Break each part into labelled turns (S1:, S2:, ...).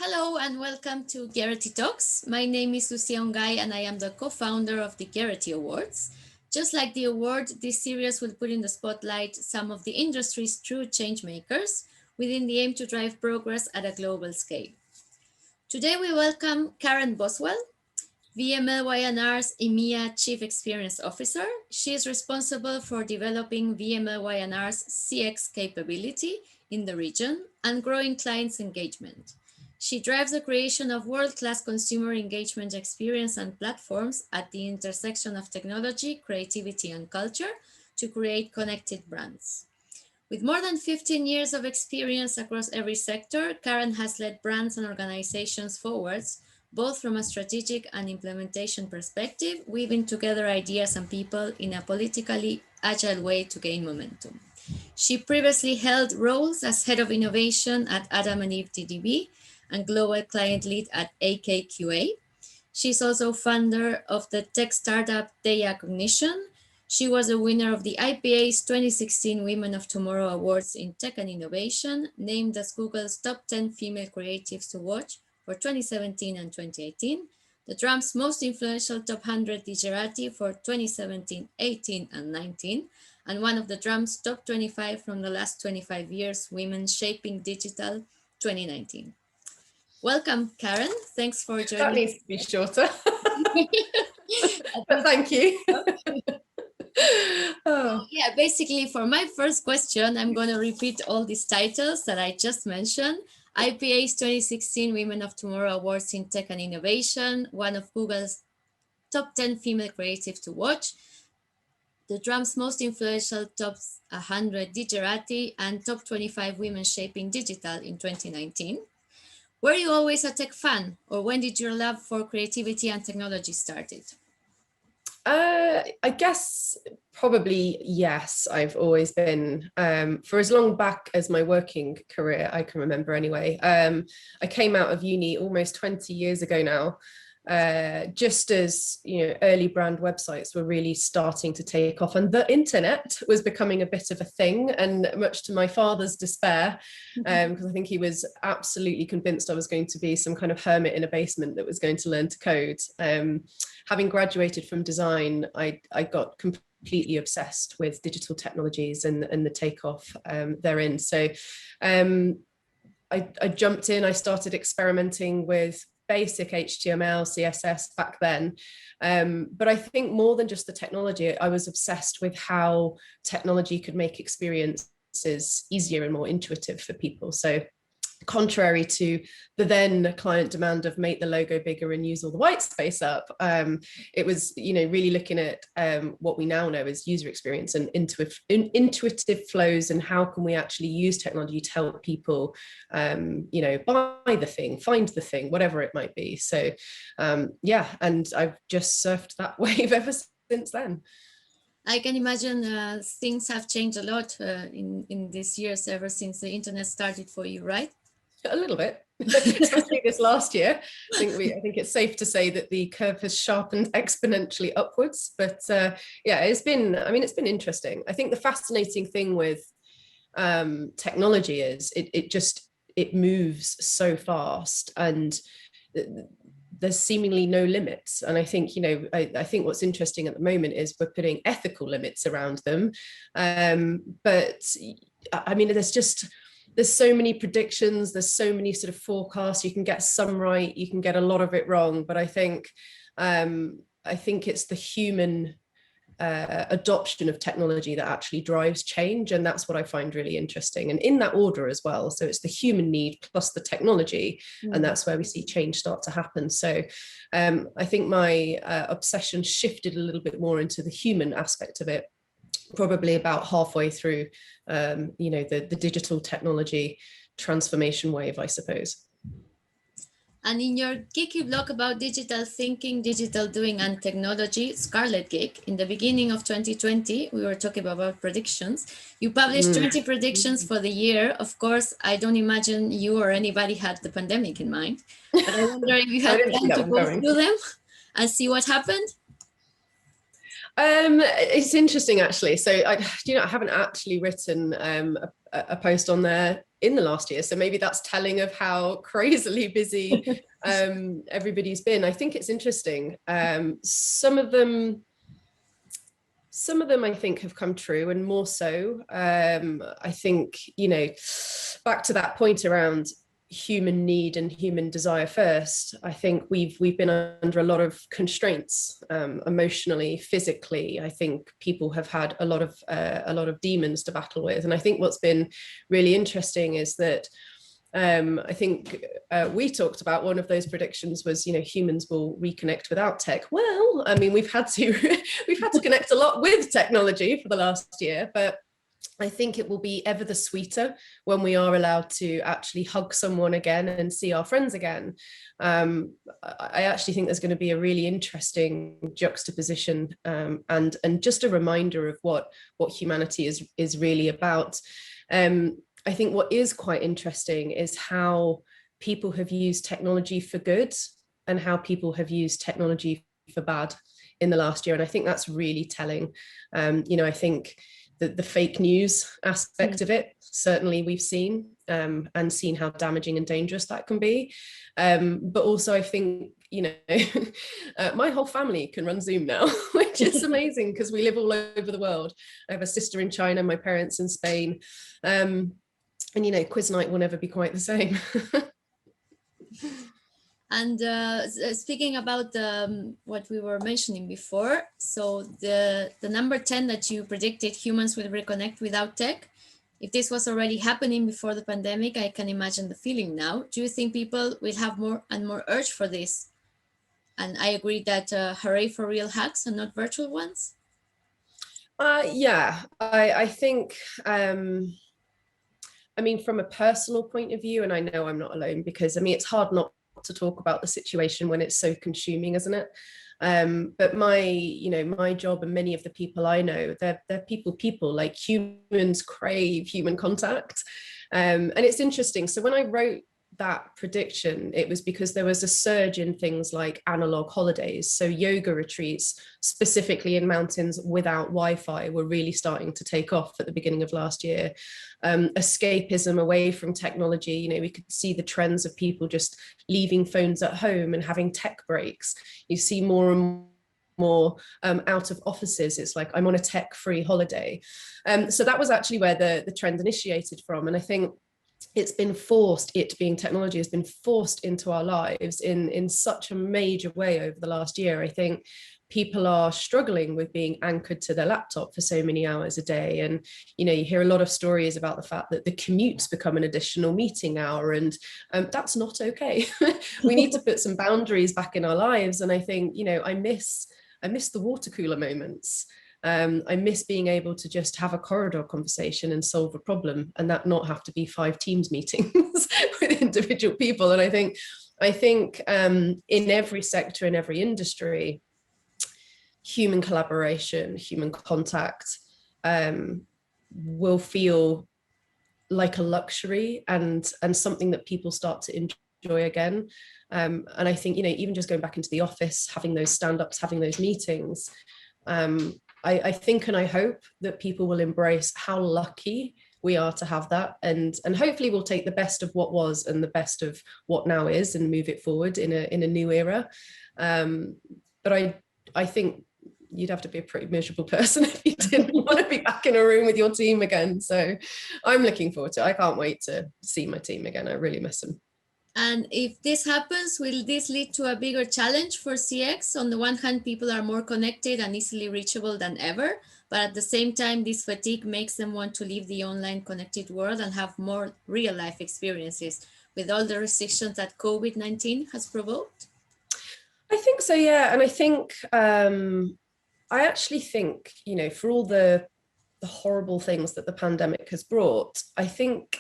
S1: Hello and welcome to Gerety Talks. My name is Lucia Ongay and I am the co-founder of the Gerety Awards. Just like the award, this series will put in the spotlight some of the industry's true change makers within the aim to drive progress at a global scale. Today we welcome Karen Boswell, VMLY&R's EMEA Chief Experience Officer. She is responsible for developing VMLY&R's CX capability in the region and growing clients' engagement. She drives the creation of world-class consumer engagement experience and platforms at the intersection of technology, creativity, and culture to create connected brands. With more than 15 years of experience across every sector, Karen has led brands and organizations forwards, both from a strategic and implementation perspective, weaving together ideas and people in a politically agile way to gain momentum. She previously held roles as Head of Innovation at Adam&EveDDB and Global Client Lead at AKQA. She's also founder of the tech startup THEI.A Cognition. She was a winner of the IPA's 2016 Women of Tomorrow Awards in Tech and Innovation, named as Google's top 10 female creatives to watch for 2017 and 2018, the Trump's most influential top 100 Digerati for 2017, 18, and 19, and one of the Trump's top 25 from the last 25 years, Women Shaping Digital 2019. Welcome, Karen. Thanks for joining.
S2: That needs to be shorter. But thank you.
S1: Oh. Yeah, basically for my first question, I'm going to repeat all these titles that I just mentioned. IPA's 2016 Women of Tomorrow Awards in Tech and Innovation, one of Google's top 10 female creatives to watch, the Trump's most influential top 100 Digerati, and top 25 women shaping digital in 2019. Were you always a tech fan, or when did your love for creativity and technology started?
S2: I guess probably yes. I've always been, for as long back as my working career I can remember anyway. I came out of uni almost 20 years ago now, just as early brand websites were really starting to take off and the internet was becoming a bit of a thing, and much to my father's despair, because I think he was absolutely convinced I was going to be some kind of hermit in a basement that was going to learn to code. Having graduated from design, I got completely obsessed with digital technologies and the takeoff therein. So I jumped in, I started experimenting with basic HTML, CSS back then. But I think more than just the technology, I was obsessed with how technology could make experiences easier and more intuitive for people. So contrary to the then client demand of make the logo bigger and use all the white space up, it was really looking at what we now know as user experience and intuitive flows, and how can we actually use technology to help people buy the thing, find the thing, whatever it might be. So yeah, and I've just surfed that wave ever since then.
S1: I can imagine things have changed a lot in these years ever since the internet started for you, right?
S2: A little bit, especially this last year. I think it's safe to say that the curve has sharpened exponentially upwards. But yeah, it's been interesting. I think the fascinating thing with technology is it moves so fast, and there's seemingly no limits. And I think I think what's interesting at the moment is we're putting ethical limits around them. But I mean, there's so many predictions, there's so many sort of forecasts. You can get some right, you can get a lot of it wrong. But I think it's the human adoption of technology that actually drives change, and that's what I find really interesting. And in that order as well. So it's the human need plus the technology, and that's where we see change start to happen. So I think my obsession shifted a little bit more into the human aspect of it, probably about halfway through the digital technology transformation wave, I suppose.
S1: And in your geeky blog about digital thinking, digital doing, and technology, Scarlet Geek, in the beginning of 2020, we were talking about predictions. You published 20 predictions for the year. Of course, I don't imagine you or anybody had the pandemic in mind, but I wonder if you had time to go through them and see what happened.
S2: It's interesting, actually. So I haven't actually written a post on there in the last year. So maybe that's telling of how crazily busy everybody's been. I think it's interesting. Some of them I think have come true, and more so. I think, back to that point around human need and human desire first, I think we've been under a lot of constraints, emotionally, physically. I think people have had a lot of demons to battle with, and I think what's been really interesting is that I think we talked about one of those predictions was, humans will reconnect without tech. Well, I mean, we've had to connect a lot with technology for the last year, but I think it will be ever the sweeter when we are allowed to actually hug someone again and see our friends again. I actually think there's going to be a really interesting juxtaposition, and just a reminder of what humanity is really about. I think what is quite interesting is how people have used technology for good and how people have used technology for bad in the last year. And I think that's really telling. I think the fake news aspect of it, certainly we've seen, and seen how damaging and dangerous that can be. But also I think, my whole family can run Zoom now, which is amazing because we live all over the world. I have a sister in China, my parents in Spain. And quiz night will never be quite the same.
S1: And speaking about what we were mentioning before, so the number 10 that you predicted, humans will reconnect without tech, if this was already happening before the pandemic, I can imagine the feeling now. Do you think people will have more and more urge for this? And I agree that hooray for real hacks and not virtual ones.
S2: Yeah, I think, from a personal point of view, and I know I'm not alone, because it's hard not to talk about the situation when it's so consuming, isn't it? But my job and many of the people I know, they're people like humans crave human contact. And it's interesting. So when I wrote that prediction, it was because there was a surge in things like analog holidays. So yoga retreats, specifically in mountains without Wi-Fi, were really starting to take off at the beginning of last year. Escapism away from technology, we could see the trends of people just leaving phones at home and having tech breaks. You see more and more out of offices. It's like, I'm on a tech-free holiday. So that was actually where the trend initiated from. And I think it's been forced, it being technology has been forced into our lives in such a major way over the last year. I think people are struggling with being anchored to their laptop for so many hours a day. And, you hear a lot of stories about the fact that the commute's become an additional meeting hour, and that's not okay. We need to put some boundaries back in our lives. And I think, I miss the water cooler moments. I miss being able to just have a corridor conversation and solve a problem, and that not have to be 5 Teams meetings with individual people. And I think in every sector, in every industry, human collaboration, human contact will feel like a luxury and something that people start to enjoy again. And I think, even just going back into the office, having those stand-ups, having those meetings, I think and I hope that people will embrace how lucky we are to have that, and hopefully we'll take the best of what was and the best of what now is and move it forward in a new era. But I think you'd have to be a pretty miserable person if you didn't want to be back in a room with your team again. So I'm looking forward to it. I can't wait to see my team again. I really miss them.
S1: And if this happens, will this lead to a bigger challenge for CX? On the one hand, people are more connected and easily reachable than ever, but at the same time, this fatigue makes them want to leave the online connected world and have more real life experiences with all the restrictions that COVID-19 has provoked?
S2: I think so, yeah. And I think, I actually think, for all the horrible things that the pandemic has brought, I think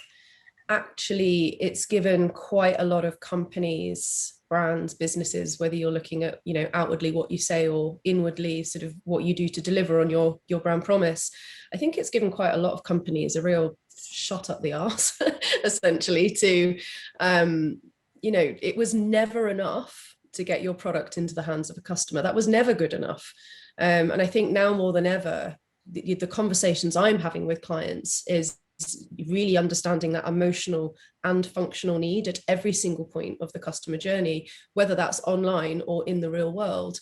S2: actually it's given quite a lot of companies, brands, businesses, whether you're looking at, outwardly what you say or inwardly sort of what you do to deliver on your brand promise. I think it's given quite a lot of companies a real shot up the arse, essentially, to, it was never enough to get your product into the hands of a customer. That was never good enough. And I think now more than ever, the conversations I'm having with clients is really understanding that emotional and functional need at every single point of the customer journey, whether that's online or in the real world.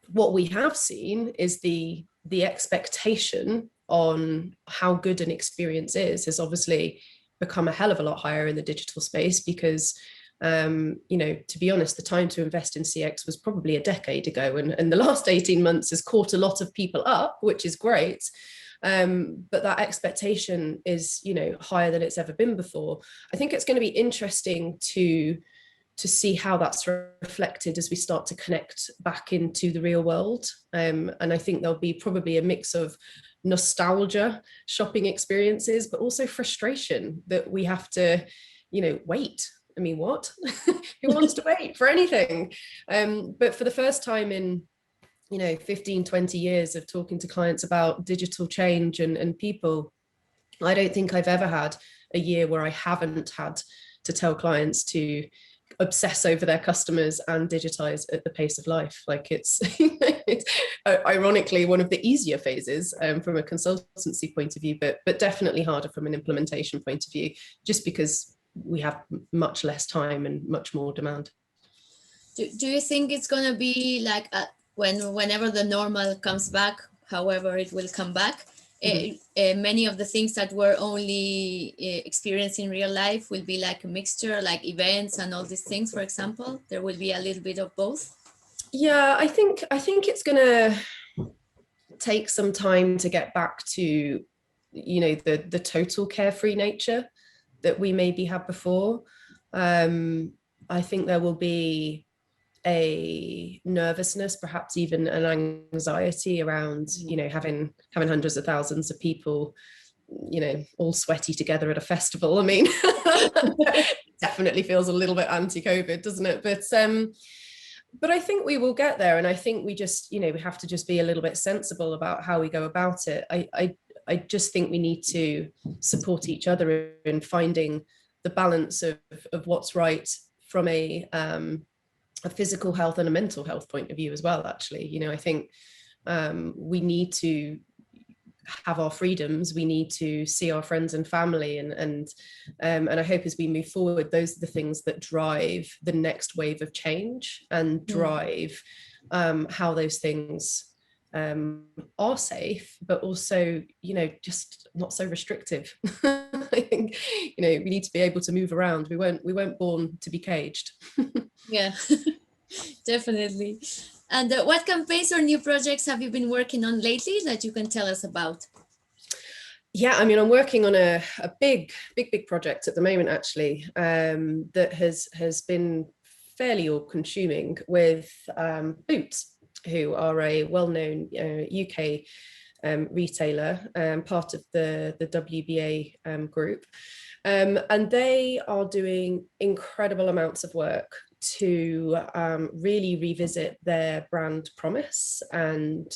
S2: What we have seen is the expectation on how good an experience is has obviously become a hell of a lot higher in the digital space, because to be honest, the time to invest in CX was probably a decade ago, and the last 18 months has caught a lot of people up, which is great. But that expectation is, higher than it's ever been before. I think it's going to be interesting to see how that's reflected as we start to connect back into the real world. And I think there'll be probably a mix of nostalgia shopping experiences, but also frustration that we have to, wait. I mean, what? Who wants to wait for anything? But for the first time in 15, 20 years of talking to clients about digital change and people, I don't think I've ever had a year where I haven't had to tell clients to obsess over their customers and digitize at the pace of life. Like it's ironically one of the easier phases from a consultancy point of view, but definitely harder from an implementation point of view, just because we have much less time and much more demand.
S1: Do you think it's going to be like whenever the normal comes back, however it will come back, many of the things that we're only experiencing in real life will be like a mixture, like events and all these things, for example? There will be a little bit of both?
S2: Yeah, I think it's going to take some time to get back to, the total carefree nature that we maybe had before. I think there will be a nervousness, perhaps even an anxiety around, having hundreds of thousands of people, all sweaty together at a festival. I mean, definitely feels a little bit anti-COVID, doesn't it? But I think we will get there. And I think we just, we have to just be a little bit sensible about how we go about it. I just think we need to support each other in finding the balance of what's right from a physical health and a mental health point of view as well, actually. I think we need to have our freedoms, we need to see our friends and family, and I hope as we move forward, those are the things that drive the next wave of change and drive how those things are safe, but also, just not so restrictive. I think, we need to be able to move around. We weren't born to be caged.
S1: Yeah, definitely. And what campaigns or new projects have you been working on lately that you can tell us about?
S2: Yeah, I mean, I'm working on a big project at the moment, actually, that has been fairly all-consuming with Boots, who are a well-known UK retailer, part of the WBA group. And they are doing incredible amounts of work to really revisit their brand promise. And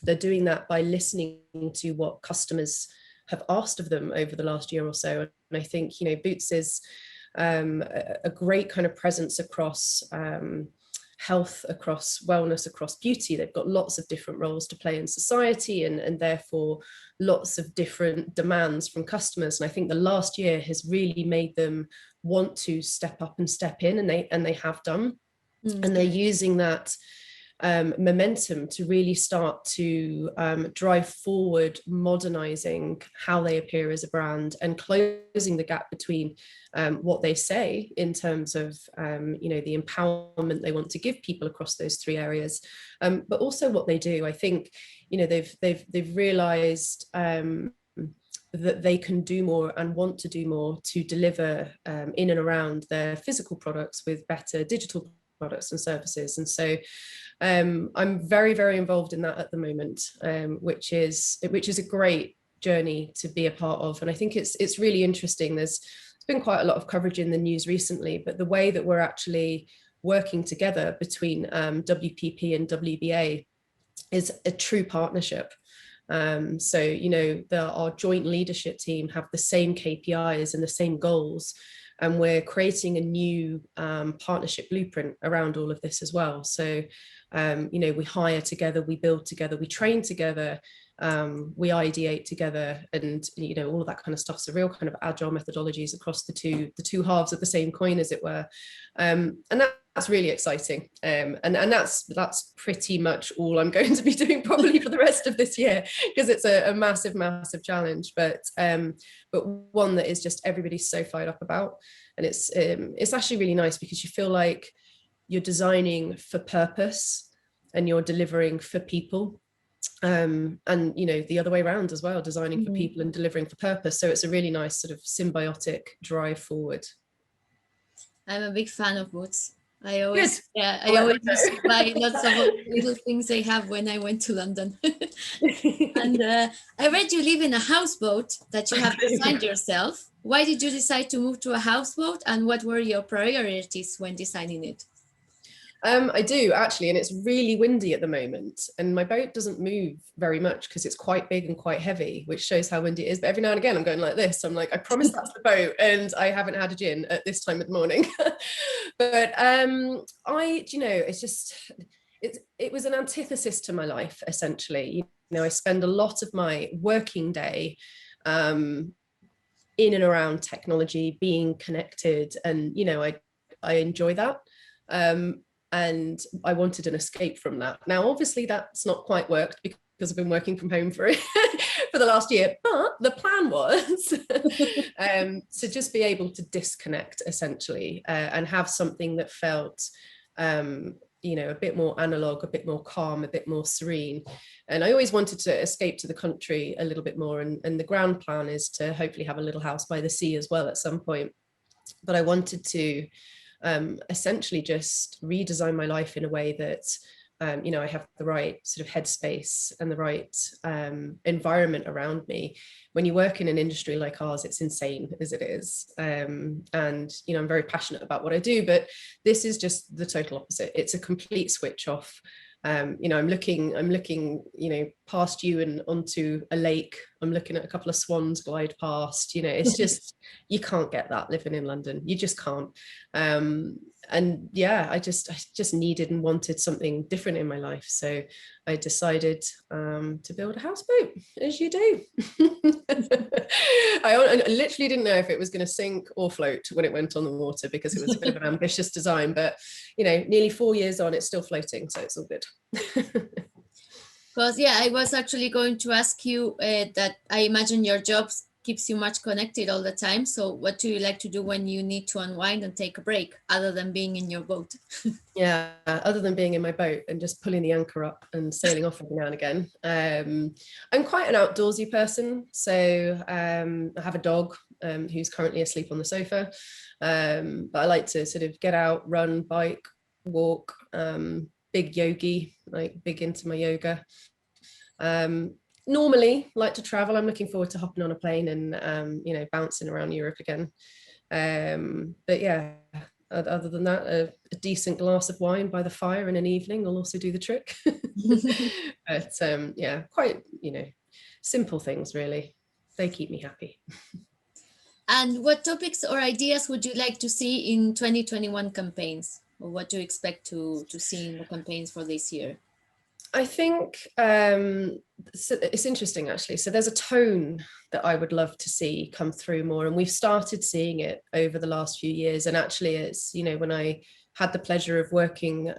S2: they're doing that by listening to what customers have asked of them over the last year or so. And I think, Boots is a great kind of presence across health, across wellness, across beauty. They've got lots of different roles to play in society, and therefore lots of different demands from customers. And I think the last year has really made them want to step up and step in, and they have done. And they're using that momentum to really start to drive forward, modernizing how they appear as a brand and closing the gap between what they say in terms of the empowerment they want to give people across those three areas, but also what they do. I think they've realized that they can do more and want to do more to deliver in and around their physical products with better digital products and services. And so I'm very, very involved in that at the moment, which is a great journey to be a part of. And I think it's really interesting. There's been quite a lot of coverage in the news recently, but the way that we're actually working together between WPP and WBA is a true partnership. So, our joint leadership team have the same KPIs and the same goals, and we're creating a new partnership blueprint around all of this as well. So, we hire together, we build together, we train together, we ideate together, and all of that kind of stuff. So real kind of agile methodologies across the two halves of the same coin, as it were. And that's really exciting. And that's pretty much all I'm going to be doing probably for the rest of this year, because it's a massive challenge, but one that is just everybody's so fired up about. And it's actually really nice, because you feel like you're designing for purpose and you're delivering for people. And the other way around as well, designing for people and delivering for purpose. So it's a really nice sort of symbiotic drive forward. I'm
S1: a big fan of boots. I always used to buy lots of little things they have when I went to London. And I read you live in a houseboat that you have designed yourself. Why did you decide to move to a houseboat, and what were your priorities when designing it?
S2: I do actually, and it's really windy at the moment, and my boat doesn't move very much because it's quite big and quite heavy, which shows how windy it is. But every now and again I'm going like this. I'm like, I promise that's the boat, and I haven't had a gin at this time of the morning. But it's just, it was an antithesis to my life, essentially. I spend a lot of my working day in and around technology, being connected, and I enjoy that. And I wanted an escape from that. Now, obviously, that's not quite worked, because I've been working from home for the last year. But the plan was to just be able to disconnect, essentially, and have something that felt, a bit more analog, a bit more calm, a bit more serene. And I always wanted to escape to the country a little bit more. And the grand plan is to hopefully have a little house by the sea as well at some point. But I wanted to essentially just redesign my life in a way that I have the right sort of headspace and the right environment around me. When you work in an industry like ours, it's insane as it is, and I'm very passionate about what I do, but this is just the total opposite. It's a complete switch off. I'm looking past you and onto a lake. I'm looking at a couple of swans glide past. It's just, you can't get that living in London. You just can't. And yeah, I just needed and wanted something different in my life. So I decided to build a houseboat, as you do. I literally didn't know if it was going to sink or float when it went on the water, because it was a bit of an ambitious design, but nearly 4 years on, it's still floating, so it's all good.
S1: Because I was actually going to ask you that I imagine your job keeps you much connected all the time. So what do you like to do when you need to unwind and take a break, other than being in your boat?
S2: Yeah, other than being in my boat and just pulling the anchor up and sailing off every now and again. I'm quite an outdoorsy person. So I have a dog who's currently asleep on the sofa. But I like to sort of get out, run, bike, walk, big yogi, like big into my yoga. Normally like to travel. I'm looking forward to hopping on a plane and bouncing around Europe again. But yeah, other than that, a decent glass of wine by the fire in an evening will also do the trick. But yeah, quite simple things, really. They keep me happy.
S1: And what topics or ideas would you like to see in 2021 campaigns, or what do you expect to see in the campaigns for this year?
S2: I think so it's interesting, actually. So there's a tone that I would love to see come through more, and we've started seeing it over the last few years. And actually, it's when I had the pleasure of working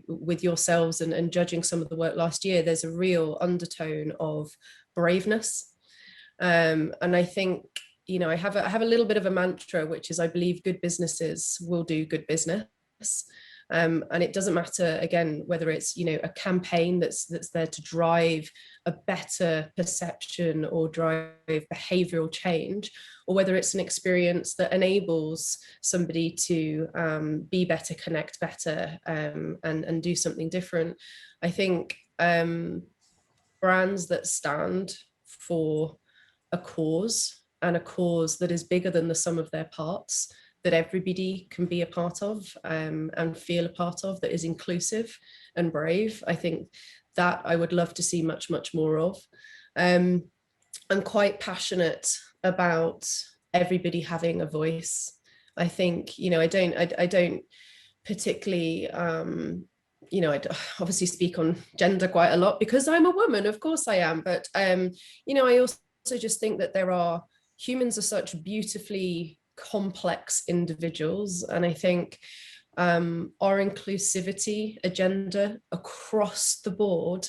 S2: with yourselves and judging some of the work last year, there's a real undertone of braveness, and I think I have a little bit of a mantra, which is I believe good businesses will do good business. And it doesn't matter, again, whether it's a campaign that's there to drive a better perception or drive behavioral change, or whether it's an experience that enables somebody to be better, connect better, and do something different. I think brands that stand for a cause, and a cause that is bigger than the sum of their parts, that everybody can be a part of and feel a part of, that is inclusive and brave. I think that I would love to see much, much more of. I'm quite passionate about everybody having a voice. I think, I don't particularly you know, I obviously speak on gender quite a lot because I'm a woman, of course I am, but you know, I also just think that humans are such beautifully complex individuals, and I think our inclusivity agenda across the board,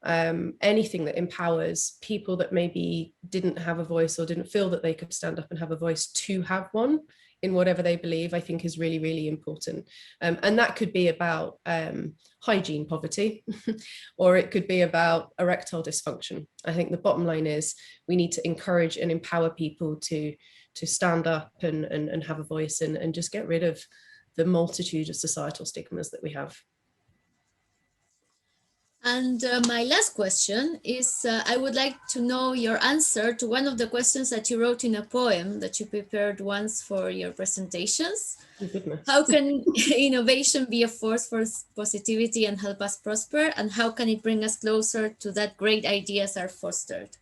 S2: anything that empowers people that maybe didn't have a voice or didn't feel that they could stand up and have a voice to have one in whatever they believe, I think is really, really important. And that could be about hygiene poverty, or it could be about erectile dysfunction. I think the bottom line is we need to encourage and empower people to stand up and have a voice, and just get rid of the multitude of societal stigmas that we have.
S1: And my last question is, I would like to know your answer to one of the questions that you wrote in a poem that you prepared once for your presentations.
S2: Oh, goodness.
S1: How can innovation be a force for positivity and help us prosper? And how can it bring us closer to that great ideas are fostered?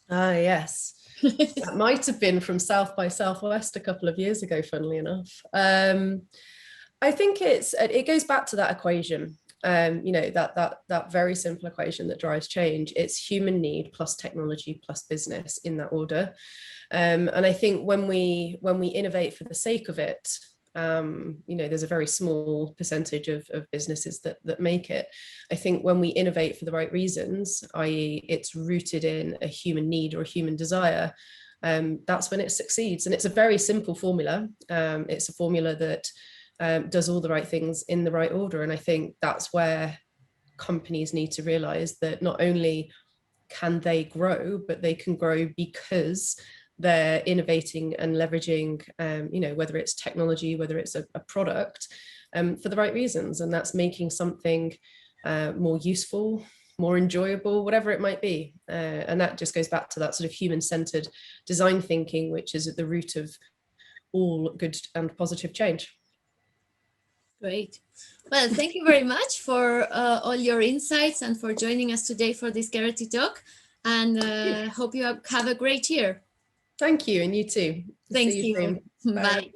S2: Ah, yes. That might have been from South by Southwest a couple of years ago, funnily enough. I think it goes back to that equation. You know, that very simple equation that drives change. It's human need plus technology plus business, in that order. And I think when we innovate for the sake of it, you know, there's a very small percentage of businesses that make it. I think when we innovate for the right reasons, i.e. it's rooted in a human need or a human desire, that's when it succeeds. And it's a very simple formula. It's a formula that does all the right things in the right order. And I think that's where companies need to realize that not only can they grow, but they can grow because they're innovating and leveraging, you know, whether it's technology, whether it's a product, for the right reasons. And that's making something more useful, more enjoyable, whatever it might be. And that just goes back to that sort of human-centered design thinking, which is at the root of all good and positive change.
S1: Great. Well, thank you very much for all your insights and for joining us today for this Gerety talk. And hope you have a great year.
S2: Thank you, and you too.
S1: Thank
S2: See you
S1: you.
S2: soon.
S1: Bye.